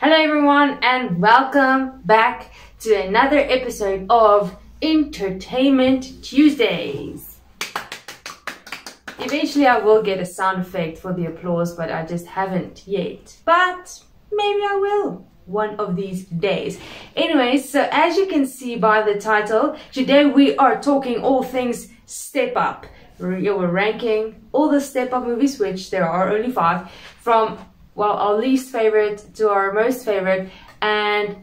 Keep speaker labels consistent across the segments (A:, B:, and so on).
A: Hello everyone and welcome back to another episode of Entertainment Tuesdays. Eventually I will get a sound effect for the applause, but I just haven't yet. But maybe I will one of these days. Anyways, so as you can see by the title, today we are talking all things Step Up. We're ranking all the Step Up movies, which there are only 5, from our least favorite to our most favorite. And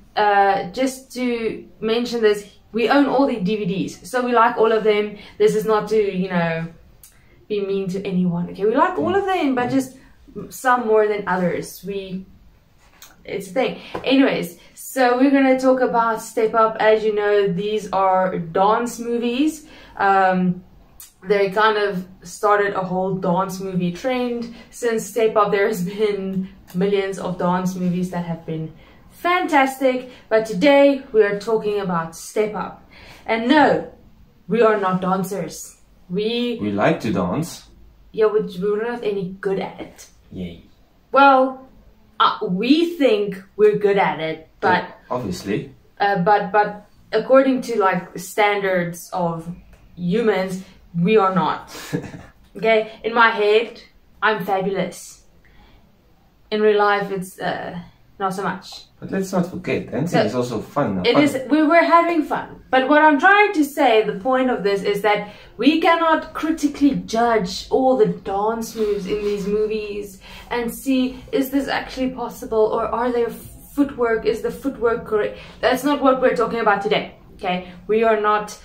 A: just to mention this, we own all the DVDs, so we like all of them. This is not to, be mean to anyone. Okay, we like all of them, but just some more than others. It's a thing. Anyways, so we're gonna talk about Step Up. As you know, these are dance movies. They kind of started a whole dance movie trend. Since Step Up, there's been millions of dance movies that have been fantastic. But today we are talking about Step Up. And no, we are not dancers. We
B: like to dance.
A: Yeah, we're not any good at it.
B: Yay.
A: Well, we think we're good at it, but
B: yeah, obviously.
A: But according to like standards of humans, we are not. Okay, in my head, I'm fabulous. In real life, it's not so much.
B: But let's not forget, dancing is also fun.
A: It is. We're having fun. But what I'm trying to say, the point of this is that we cannot critically judge all the dance moves in these movies and see, is this actually possible, or are there footwork? Is the footwork correct? That's not what we're talking about today. Okay, we are not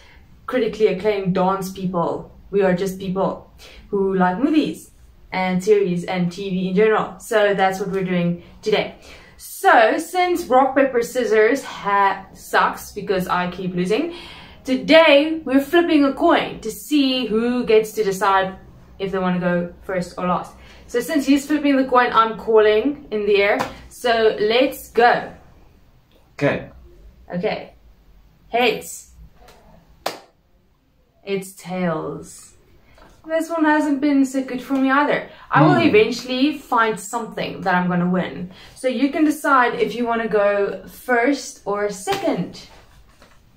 A: critically acclaimed dance people. We are just people who like movies and series and TV in general. So that's what we're doing today. So since rock paper scissors sucks because I keep losing, today we're flipping a coin to see who gets to decide if they want to go first or last. So since he's flipping the coin, I'm calling in the air. So let's go.
B: Okay.
A: Okay. Heads. It's tails. This one hasn't been so good for me either. I will eventually find something that I'm going to win. So you can decide if you want to go first or second.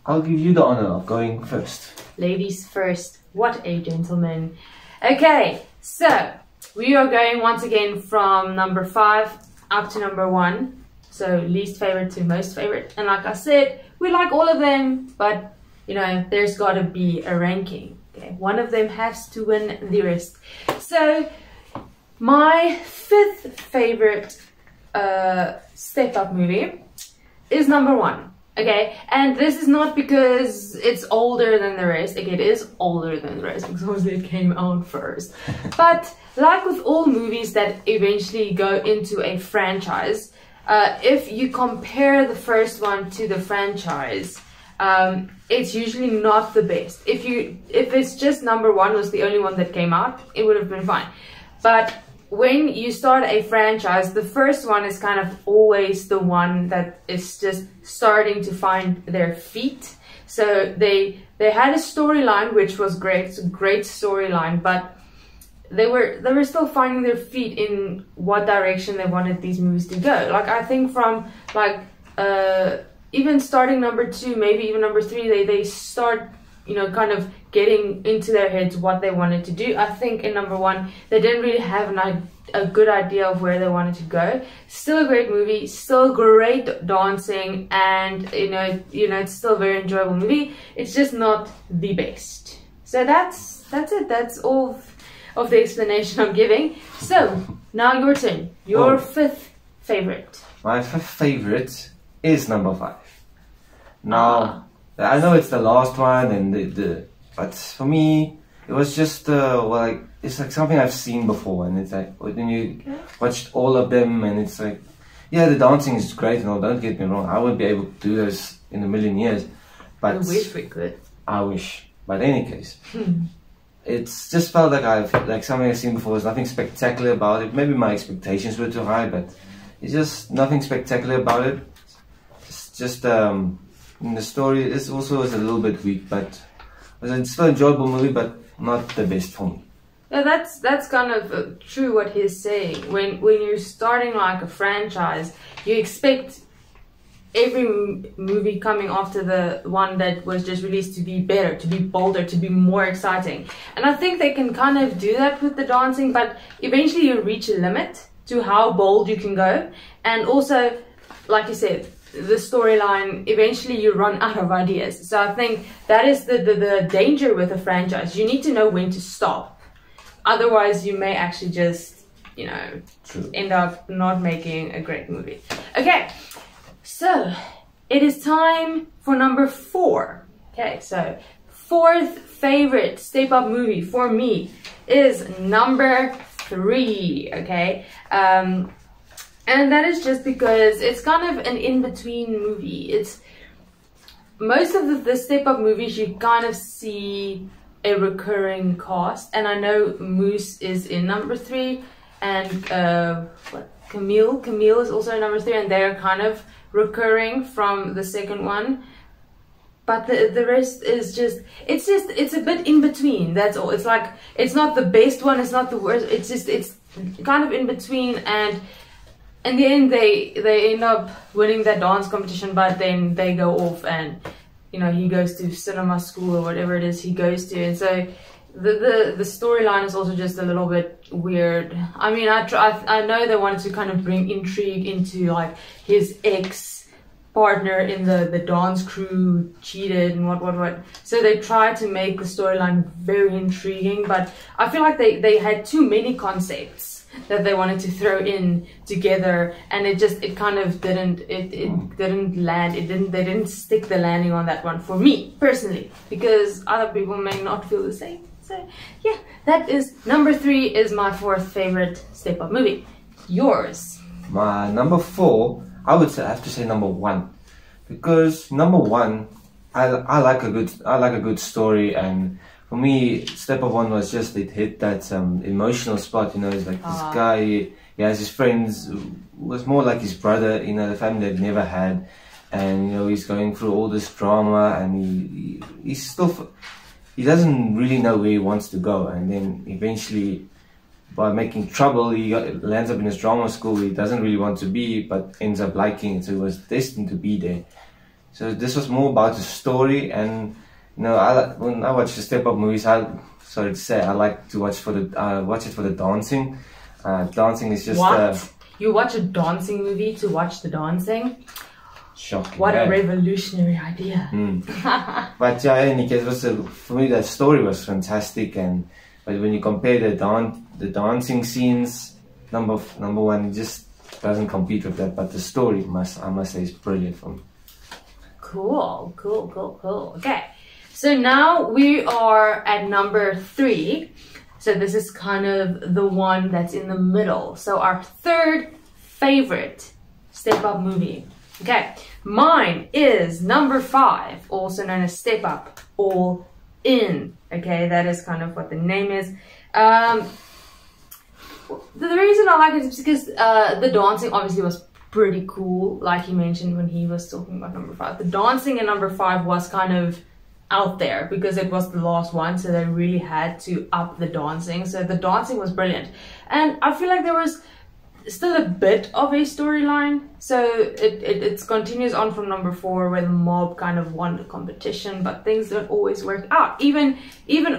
B: I'll give you the honor of going first.
A: Ladies first. What a gentleman. Okay, so we are going once again from number 5 up to number 1. So least favorite to most favorite. And like I said, we like all of them, but there's got to be a ranking. Okay, one of them has to win the rest. So my 5th favorite Step Up movie is number 1. Okay, and this is not because it's older than the rest. Okay, it is older than the rest because obviously it came out first. But like with all movies that eventually go into a franchise, if you compare the first one to the franchise, it's usually not the best. If it's just number 1 was the only one that came out, it would have been fine. But when you start a franchise, the first one is kind of always the one that is just starting to find their feet. So they had a storyline which was great. It's a great storyline, but they were still finding their feet in what direction they wanted these movies to go. Like I think from even starting number 2, maybe even number 3, they start, kind of getting into their heads what they wanted to do. I think in number 1, they didn't really have a good idea of where they wanted to go. Still a great movie, still great dancing, and it's still a very enjoyable movie. It's just not the best. So that's it. That's all of the explanation I'm giving. So now your turn. Your 5th favorite.
B: My 5th favorite is number 5. Now, I know it's the last one, and but for me, it was just it's like something I've seen before, and it's like when you watched all of them, and it's like, yeah, the dancing is great and all. Don't get me wrong, I wouldn't be able to do this in a million years, but
A: I wish we could.
B: I wish, but in any case, it's just felt like something I've seen before. There's nothing spectacular about it. Maybe my expectations were too high, but it's just nothing spectacular about it. It's just the story is also a little bit weak, but it's still an enjoyable movie, but not the best for me.
A: Yeah, that's kind of true what he's saying. When you're starting like a franchise, you expect every movie coming after the one that was just released to be better, to be bolder, to be more exciting. And I think they can kind of do that with the dancing, but eventually you reach a limit to how bold you can go. And also, like you said, the storyline, eventually you run out of ideas. So I think that is the danger with a franchise. You need to know when to stop. Otherwise, you may actually just, you know, end up not making a great movie. Okay. So, it is time for number 4. Okay, so 4th favorite Step Up movie for me is number 3. Okay, and that is just because it's kind of an in-between movie. It's most of the Step Up movies, you kind of see a recurring cast, and I know Moose is in number 3, and Camille is also in number 3, and they're kind of recurring from the second one, but the rest is it's a bit in between. That's all. It's like, it's not the best one, it's not the worst, it's kind of in between, and in the end they end up winning that dance competition, but then they go off and, you know, he goes to cinema school or whatever it is he goes to, and so the storyline is also just a little bit weird. I mean, I know they wanted to kind of bring intrigue into like his ex partner in the dance crew cheated and what. So they tried to make the storyline very intriguing, but I feel like they had too many concepts that they wanted to throw in together, and it kind of didn't land. They didn't stick the landing on that one for me personally, because other people may not feel the same. So yeah, that is number 3 is my 4th favorite Step Up movie. Yours?
B: My number 4, I would say, I have to say number 1, because number 1, I like a good story, and for me, Step Up 1 was just, it hit that emotional spot. You know, it's like this guy, he has his friends, was more like his brother, you know, the family they'd never had, and you know, he's going through all this drama, and he's still. He doesn't really know where he wants to go, and then eventually, by making trouble, he lands up in this drama school he doesn't really want to be, but ends up liking it, so he was destined to be there. So this was more about the story, and you know, when I watch the Step Up movies, I like to watch it for the dancing. Dancing is just...
A: What? You watch a dancing movie to watch the dancing?
B: Shocking.
A: What a revolutionary idea.
B: But yeah, in any case, for me, the story was fantastic, but when you compare the dancing scenes, number 1 just doesn't compete with that. But the story, I must say, is brilliant for me.
A: Cool. Okay, so now we are at number 3. So this is kind of the one that's in the middle. So our 3rd favorite Step Up movie. Okay, mine is number 5, also known as Step Up All In. Okay, that is kind of what the name is. The reason I like it is because the dancing obviously was pretty cool, like he mentioned when he was talking about number 5. The dancing in number 5 was kind of out there because it was the last one, so they really had to up the dancing. So the dancing was brilliant, and I feel like there was still a bit of a storyline, so it continues on from number 4, where the mob kind of won the competition, but things don't always work out. Even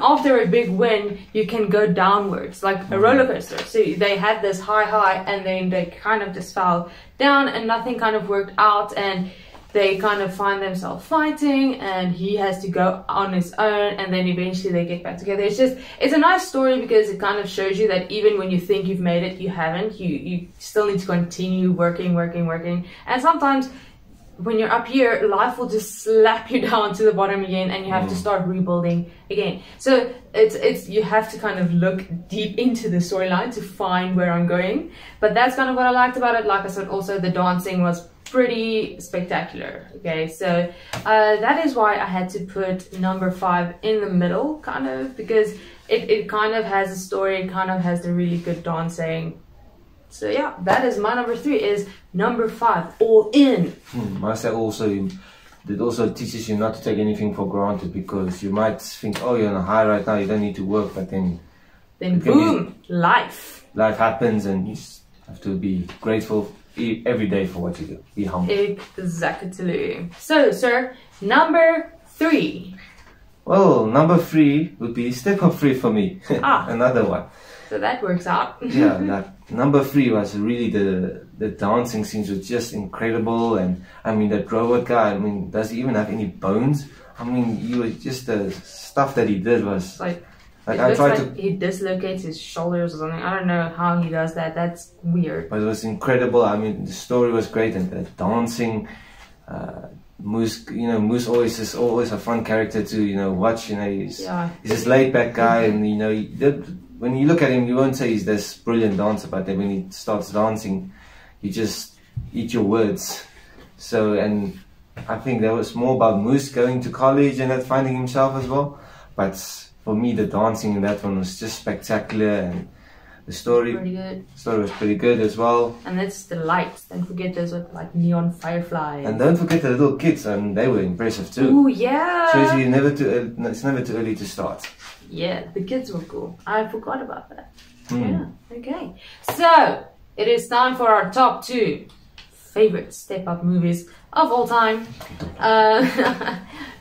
A: after a big win, you can go downwards like a roller coaster. So they had this high, and then they kind of just fell down, and nothing kind of worked out, and they kind of find themselves fighting, and he has to go on his own, and then eventually they get back together. It's a nice story because it kind of shows you that even when you think you've made it, you haven't. You still need to continue working. And sometimes when you're up here, life will just slap you down to the bottom again, and you have to start rebuilding again. So you have to kind of look deep into the storyline to find where I'm going. But that's kind of what I liked about it. Like I said, also the dancing was pretty spectacular. Okay, so that is why I had to put number 5 in the middle, kind of, because it kind of has a story, it kind of has the really good dancing. So yeah, that is my number 3, is number 5, All In.
B: I say also, it also teaches you not to take anything for granted, because you might think, oh, you're on a high right now, you don't need to work, but then
A: then boom, life.
B: Life happens, and you just have to be grateful every day for what you do. Be humble.
A: Exactly. So, sir, number 3.
B: Well, number 3 would be Step Up 3 for me. Another one.
A: So that works out.
B: Yeah, that number 3 was really the dancing scenes were just incredible, and I mean that robot guy. I mean, does he even have any bones? I mean, he was just the stuff that he did was
A: like
B: I tried to.
A: He dislocates his shoulders or something. I don't know how he does that. That's weird.
B: But it was incredible. I mean, the story was great, and the dancing. Moose, Moose is always a fun character to watch. He's this laid back guy, and when you look at him, you won't say he's this brilliant dancer, but then when he starts dancing, you just eat your words. So, and I think that was more about Moose going to college and that finding himself as well. But for me, the dancing in that one was just spectacular, and the story was pretty good as well.
A: And that's the lights. Don't forget those with like neon fireflies.
B: And don't forget the little kids, and they were impressive too.
A: Oh yeah.
B: Shows you it's never too early to start.
A: Yeah, the kids were cool. I forgot about that. Yeah. Okay. So it is time for our top 2 favorite Step Up movies of all time.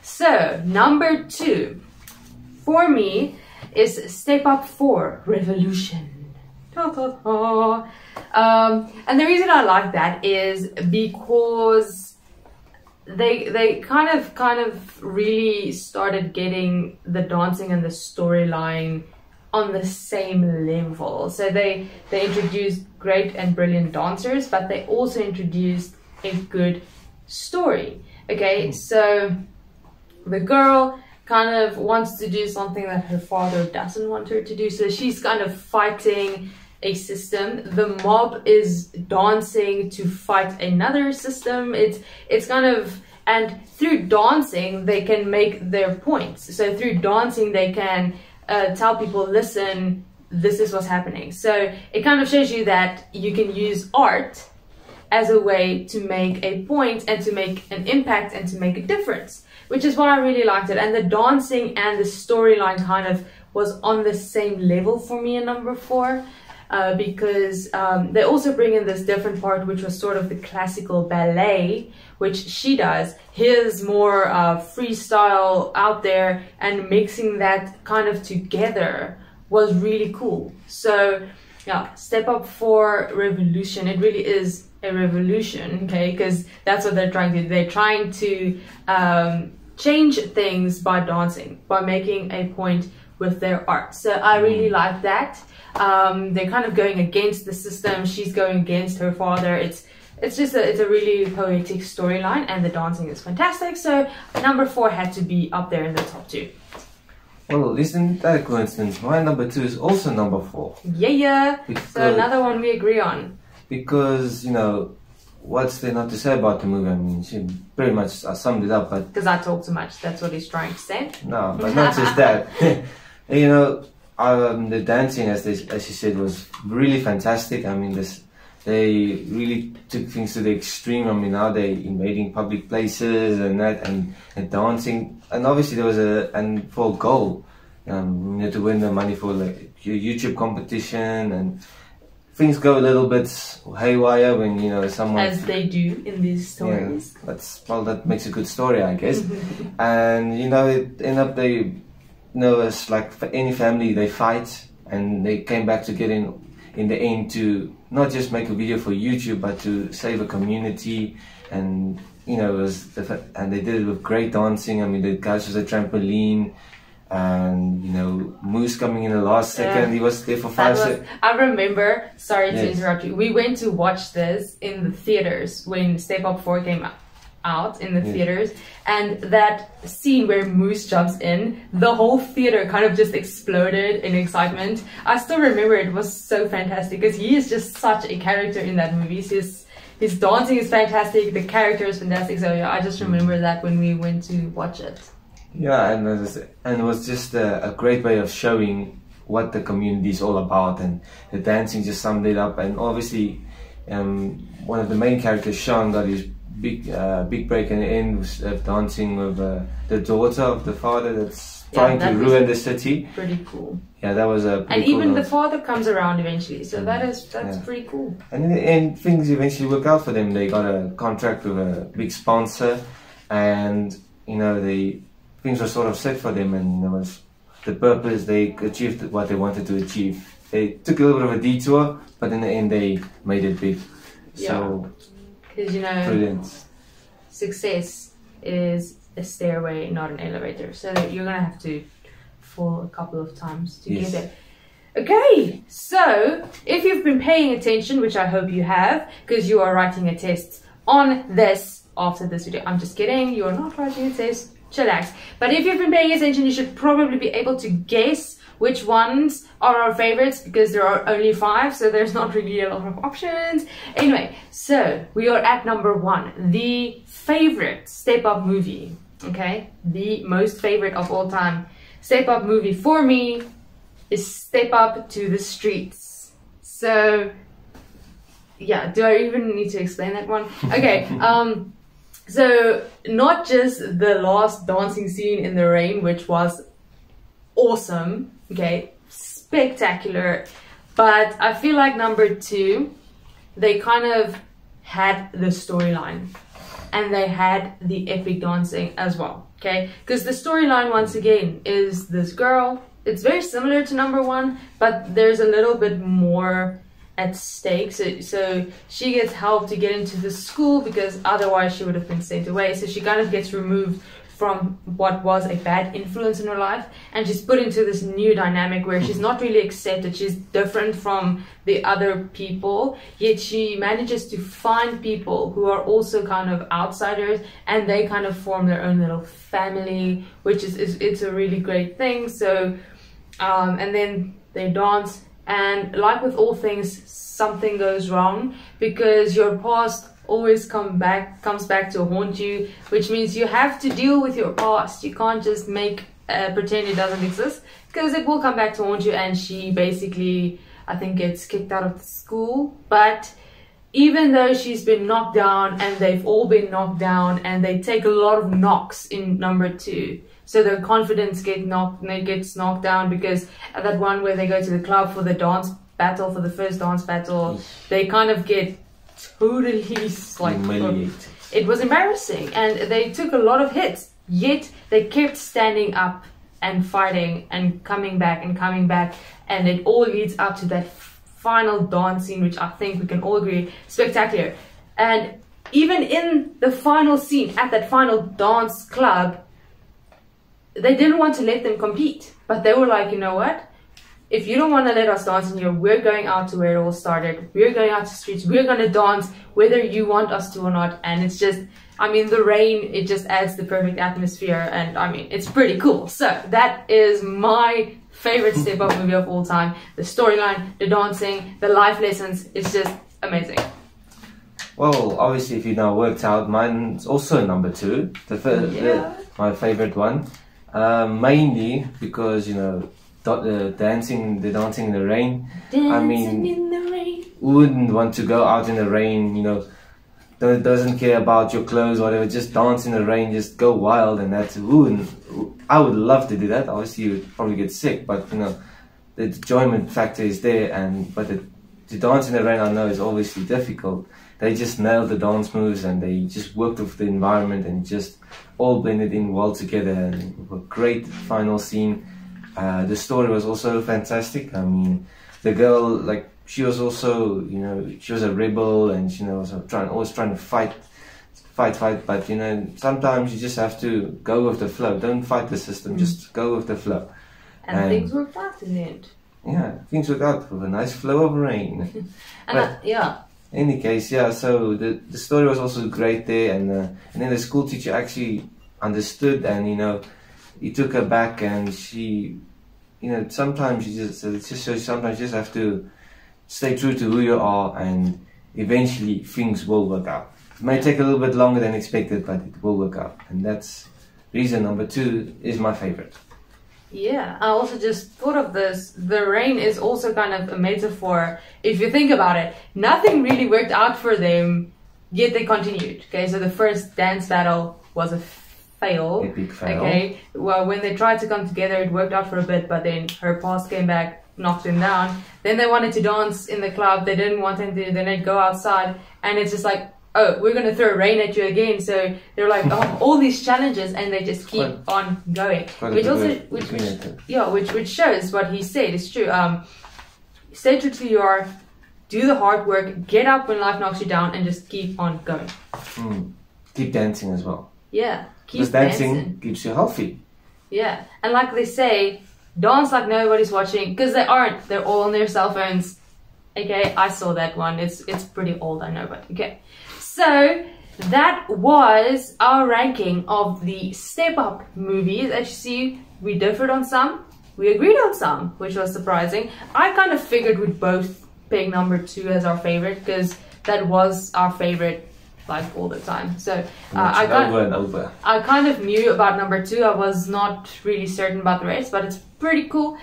A: So number 2 for me is Step Up 4 Revolution. And the reason I like that is because they kind of really started getting the dancing and the storyline on the same level. So they introduced great and brilliant dancers, but they also introduced a good story. Okay, so the girl kind of wants to do something that her father doesn't want her to do, so she's kind of fighting a system. The mob is dancing to fight another system. It's kind of, and through dancing they can make their points. So through dancing they can tell people, listen, this is what's happening. So it kind of shows you that you can use art as a way to make a point and to make an impact and to make a difference, which is why I really liked it. And the dancing and the storyline kind of was on the same level for me in number 4. Because they also bring in this different part, which was sort of the classical ballet, which she does. His more freestyle out there, and mixing that kind of together was really cool. So yeah, Step Up 4 Revolution. It really is a revolution, okay? Because that's what they're trying to do. They're trying to change things by dancing, by making a point with their art. So I really like that. They're kind of going against the system. She's going against her father. It's a really poetic storyline, and the dancing is fantastic. So number 4 had to be up there in the top 2.
B: Well, isn't that a coincidence? My number 2 is also number 4.
A: Yeah. So another one we agree on.
B: Because what's there not to say about the movie? I mean, she pretty much summed it up. But
A: because I talk too much, that's what he's trying to say.
B: No, but not just that. The dancing, as she said, was really fantastic. I mean, they really took things to the extreme. I mean, now they invading public places and that, and dancing. And obviously there was for a goal, to win the money for like YouTube competition, and things go a little bit haywire when someone,
A: as they do in these stories.
B: Yeah, that makes a good story, I guess. And it end up as like for any family, they fight, and they came back together in the aim to not just make a video for YouTube, but to save a community. And and they did it with great dancing. I mean, the guys was a trampoline, and Moose coming in the last second. He was there for 5 seconds.
A: I remember, sorry to interrupt you, we went to watch this in the theaters when Step Up 4 came out in the theaters, and that scene where Moose jumps in, the whole theater kind of just exploded in excitement. I still remember it was so fantastic, because he is just such a character in that movie. His dancing is fantastic, the character is fantastic. So yeah, I just remember that when we went to watch it.
B: Yeah, and it was just a great way of showing what the community is all about, and the dancing just summed it up. And obviously, one of the main characters, Sean, got his big break in the end, was dancing with the daughter of the father. That's trying to ruin the city.
A: Pretty cool.
B: Yeah, that was a
A: and even the father comes around eventually, so that's pretty cool.
B: And things eventually work out for them. They got a contract with a big sponsor, and you know things were sort of set for them, and there was the purpose. They achieved what they wanted to achieve. They took a little bit of a detour, but in the end they made it big. So,
A: because you know,
B: brilliant.
A: Success is a stairway, not an elevator. So you're gonna have to fall a couple of times to get there. Okay, so if you've been paying attention, which I hope you have, because you are writing a test on this after this video. I'm just kidding, you are not writing a test, chillax. But if you've been paying attention, you should probably be able to guess which ones are our favorites, because there are only 5, so there's not really a lot of options. Anyway, so we are at number 1, the favorite Step Up movie. Okay, the most favorite of all time Step Up movie for me is Step Up to the Streets. So yeah, do I even need to explain that one? Okay, so not just the last dancing scene in the rain, which was awesome, okay, spectacular, but I feel like number 2, they kind of had the storyline and they had the epic dancing as well, okay, because the storyline once again is this girl. It's very similar to number 1, but there's a little bit more at stake. So she gets help to get into the school, because otherwise she would have been sent away. So she kind of gets removed from what was a bad influence in her life, and she's put into this new dynamic where she's not really accepted. She's different from the other people, yet she manages to find people who are also kind of outsiders, and they kind of form their own little family, which is it's a really great thing. So and then they dance, and like with all things, something goes wrong, because your past always comes back to haunt you, which means you have to deal with your past. You can't just pretend it doesn't exist, because it will come back to haunt you. And she basically, I think, gets kicked out of the school. But even though she's been knocked down, and they've all been knocked down, and they take a lot of knocks in number 2, so their confidence gets knocked down, because at that one where they go to the club for the dance battle, for the first dance battle, they kind of get totally like humiliated. It was embarrassing, and they took a lot of hits, yet they kept standing up and fighting and coming back, and it all leads up to that final dance scene, which I think we can all agree spectacular. And even in the final scene at that final dance club, they didn't want to let them compete, but they were like, you know what, if you don't want to let us dance in here, we're going out to where it all started. We're going out to the streets. We're going to dance whether you want us to or not. And it's just, I mean, the rain, it just adds the perfect atmosphere. And I mean, it's pretty cool. So that is my favorite Step Up movie of all time. The storyline, the dancing, the life lessons, it's just amazing.
B: Well, obviously, if you now worked out, mine's also number 2. My favorite one. Mainly because, you know, the dancing in the rain. I mean,
A: in the rain.
B: Who wouldn't want to go out in the rain, you know, doesn't care about your clothes or whatever, just dance in the rain, just go wild, and that's, I would love to do that. Obviously you would probably get sick, but you know, the enjoyment factor is there. But to dance in the rain, I know, is obviously difficult. They just nailed the dance moves, and they just worked with the environment and just all blended in well together, and a great final scene. The story was also fantastic. I mean, the girl, like, she was also, you know, she was a rebel, and she, you know, was always trying to fight. But you know, sometimes you just have to go with the flow. Don't fight the system. Just go with the flow.
A: And things worked out in the end.
B: Yeah, things worked out with a nice flow of rain.
A: Yeah.
B: In any case, yeah. So the story was also great there, and then the school teacher actually understood, and you know, he took her back, and she, you know, sometimes it just shows sometimes you just have to stay true to who you are, and eventually things will work out. It may take a little bit longer than expected, but it will work out, and that's reason number 2 is my favorite.
A: Yeah, I also just thought of this. The rain is also kind of a metaphor. If you think about it, nothing really worked out for them, yet they continued. Okay, so the first dance battle was a fail.
B: Epic fail.
A: Okay, well, when they tried to come together, it worked out for a bit, but then her past came back, knocked him down. Then they wanted to dance in the club. They didn't want him to. Then they'd go outside, and it's just like, oh, we're gonna throw rain at you again. So they're like, oh, all these challenges, and they just keep on going. Which shows what he said is true. Stay true to your, do the hard work, get up when life knocks you down, and just keep on going.
B: Keep dancing as well.
A: Yeah, keep
B: because dancing keeps you healthy.
A: Yeah, and like they say, dance like nobody's watching, because they aren't. They're all on their cell phones. Okay, I saw that one. It's pretty old, I know, but okay. So that was our ranking of the Step Up movies. As you see, we differed on some, we agreed on some, which was surprising. I kind of figured we'd both pick number 2 as our favorite, because that was our favorite like all the time. So I kind of knew about number 2. I was not really certain about the rest, but it's pretty cool.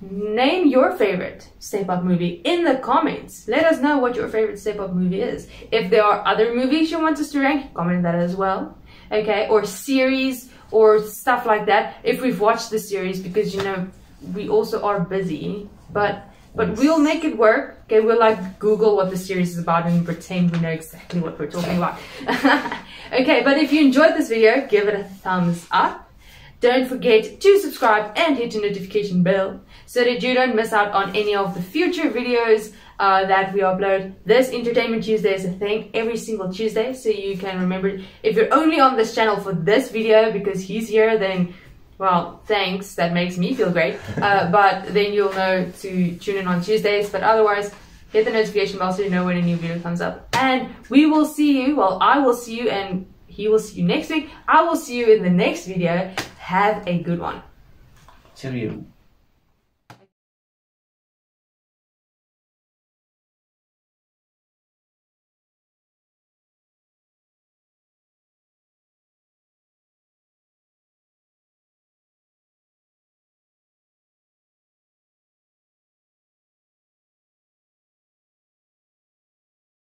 A: Name your favorite Step Up movie in the comments. Let us know what your favorite Step Up movie is. If there are other movies you want us to rank, comment that as well. Okay, or series or stuff like that. If we've watched the series, because you know we also are busy, but we'll make it work. Okay, we'll like Google what the series is about and pretend we know exactly what we're talking about. Okay, but if you enjoyed this video, give it a thumbs up. Don't forget to subscribe and hit the notification bell so that you don't miss out on any of the future videos that we upload. This Entertainment Tuesday is a thing every single Tuesday, so you can remember. If you're only on this channel for this video because he's here, then well, thanks, that makes me feel great. But then you'll know to tune in on Tuesdays. But otherwise, hit the notification bell so you know when a new video comes up. And we will see you, well, I will see you, and he will see you next week. I will see you in the next video. Have a good one.
B: Cheerio.